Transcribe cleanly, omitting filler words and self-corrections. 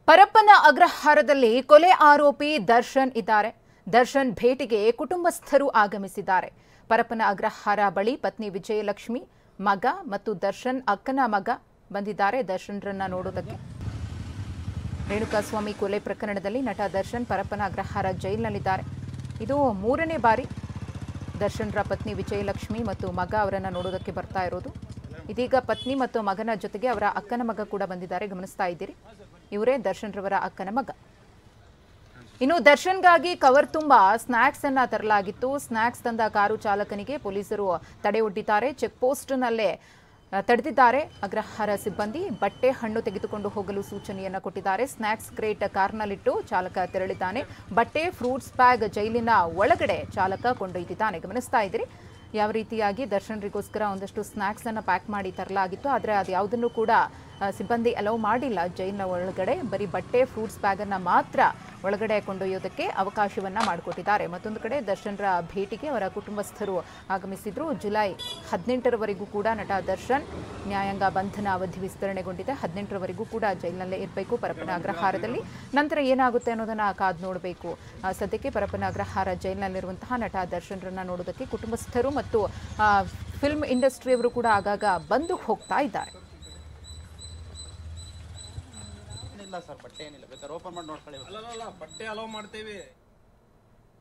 ಪರಪ್ಪನ ಅಗ್ರಹಾರದಲ್ಲಿ ಕೊಲೆ ಆರೋಪಿ ದರ್ಶನ್ ಇದ್ದಾರೆ. ದರ್ಶನ್ ಭೇಟಿಗೆ ಕುಟುಂಬಸ್ಥರು ಆಗಮಿಸಿದ್ದಾರೆ. ಪರಪ್ಪನ ಅಗ್ರಹಾರ ಬಳಿ ಪತ್ನಿ ವಿಜಯಲಕ್ಷ್ಮಿ, ಮಗ ಮತ್ತು ದರ್ಶನ್ ಅಕ್ಕನ ಮಗ ಬಂದಿದ್ದಾರೆ ದರ್ಶನ್ರನ್ನ ನೋಡೋದಕ್ಕೆ. ರೇಣುಕಾಸ್ವಾಮಿ ಕೊಲೆ ಪ್ರಕರಣದಲ್ಲಿ ನಟ ದರ್ಶನ್ ಪರಪ್ಪನ ಅಗ್ರಹಾರ ಜೈಲಿನಲ್ಲಿದ್ದಾರೆ. ಇದು 3ನೇ ಬಾರಿ ದರ್ಶನ್ರ ಪತ್ನಿ ವಿಜಯಲಕ್ಷ್ಮಿ ಮತ್ತು ಮಗ ಅವರನ್ನ ನೋಡೋದಕ್ಕೆ ಬರ್ತಾ ಇರೋದು. ಇದೀಗ ಪತ್ನಿ ಮತ್ತು ಮಗನ ಜೊತೆಗೆ ಅವರ ಅಕ್ಕನ ಮಗ ಕೂಡ ಬಂದಿದ್ದಾರೆ, ಗಮನಿಸ್ತಾ ಇದ್ದೀರಿ. ಇವರೇ ದರ್ಶನ್ ರವರ ಅಕ್ಕನ ಮಗ. ಇನ್ನು ದರ್ಶನ್ಗಾಗಿ ಕವರ್ ತುಂಬಾ ಸ್ನಾಕ್ಸ್ ಅನ್ನ ತರಲಾಗಿತ್ತು. ಸ್ನಾಕ್ಸ್ ತಂದ ಕಾರು ಚಾಲಕನಿಗೆ ಪೊಲೀಸರು ತಡೆ ಒಡ್ಡಿದ್ದಾರೆ. ಚೆಕ್ ಪೋಸ್ಟ್ನಲ್ಲೇ ತಡೆದಿದ್ದಾರೆ. ಅಗ್ರಹಾರ ಸಿಬ್ಬಂದಿ ಬಟ್ಟೆ ಹಣ್ಣು ತೆಗೆದುಕೊಂಡು ಹೋಗಲು ಸೂಚನೆಯನ್ನು ಕೊಟ್ಟಿದ್ದಾರೆ. ಸ್ನಾಕ್ಸ್ ಕ್ರೇಟ್ ಕಾರ್ನಲ್ಲಿಟ್ಟು ಚಾಲಕ ತೆರಳಿದ್ದಾನೆ. ಬಟ್ಟೆ ಫ್ರೂಟ್ಸ್ ಬ್ಯಾಗ್ ಜೈಲಿನ ಒಳಗಡೆ ಚಾಲಕ ಕೊಂಡೊಯ್ದಿದ್ದಾನೆ. ಗಮನಿಸ್ತಾ ಇದ್ದೀರಿ ಯಾವ ರೀತಿಯಾಗಿ ದರ್ಶನ್ರಿಗೋಸ್ಕರ ಒಂದಷ್ಟು ಸ್ನಾಕ್ಸ್ ಅನ್ನು ಪ್ಯಾಕ್ ಮಾಡಿ ತರಲಾಗಿತ್ತು. ಆದರೆ ಅದು ಯಾವುದನ್ನು ಕೂಡ ಸಿಬ್ಬಂದಿ ಅಲೌ ಮಾಡಿಲ್ಲ. ಜೈಲಿನ ಒಳಗಡೆ ಬರೀ ಬಟ್ಟೆ ಫ್ರೂಟ್ಸ್ ಬ್ಯಾಗನ್ನು ಮಾತ್ರ ಒಳಗಡೆ ಕೊಂಡೊಯ್ಯೋದಕ್ಕೆ ಅವಕಾಶವನ್ನ ಮಾಡಿಕೊಟ್ಟಿದ್ದಾರೆ. ಮತ್ತೊಂದು ಕಡೆ ದರ್ಶನ್ರ ಭೇಟಿಗೆ ಅವರ ಕುಟುಂಬಸ್ಥರು ಆಗಮಿಸಿದ್ರು. ಜುಲೈ 18ರವರೆಗೂ ಕೂಡ ನಟ ದರ್ಶನ್ ನ್ಯಾಯಾಂಗ ಬಂಧನ ಅವಧಿ ವಿಸ್ತರಣೆಗೊಂಡಿದೆ. 18ರವರೆಗೂ ಕೂಡ ಜೈಲಿನಲ್ಲೇ ಇರಬೇಕು ಪರಪ್ಪನ ಅಗ್ರಹಾರದಲ್ಲಿ. ನಂತರ ಏನಾಗುತ್ತೆ ಅನ್ನೋದನ್ನ ಕಾದು ನೋಡಬೇಕು. ಸದ್ಯಕ್ಕೆ ಪರಪ್ಪನ ಅಗ್ರಹಾರ ಜೈಲಿನಲ್ಲಿರುವಂತಹ ನಟ ದರ್ಶನ್ರನ್ನ ನೋಡೋದಕ್ಕೆ ಕುಟುಂಬಸ್ಥರು ಮತ್ತು ಫಿಲ್ಮ್ ಇಂಡಸ್ಟ್ರಿಯವರು ಕೂಡ ಆಗಾಗ ಬಂದು ಹೋಗ್ತಾ ಇದ್ದಾರೆ. ಇಲ್ಲ ಸರ್, ಬಟ್ಟೆ ಏನಿಲ್ಲ, ಬೇಕಾದ್ರೆ ಓಪನ್ ಮಾಡಿ ನೋಡ್ಕೊಳ್ಳಿ. ಅಲ್ಲ ಬಟ್ಟೆ ಅಲೋ ಮಾಡ್ತೇವೆ.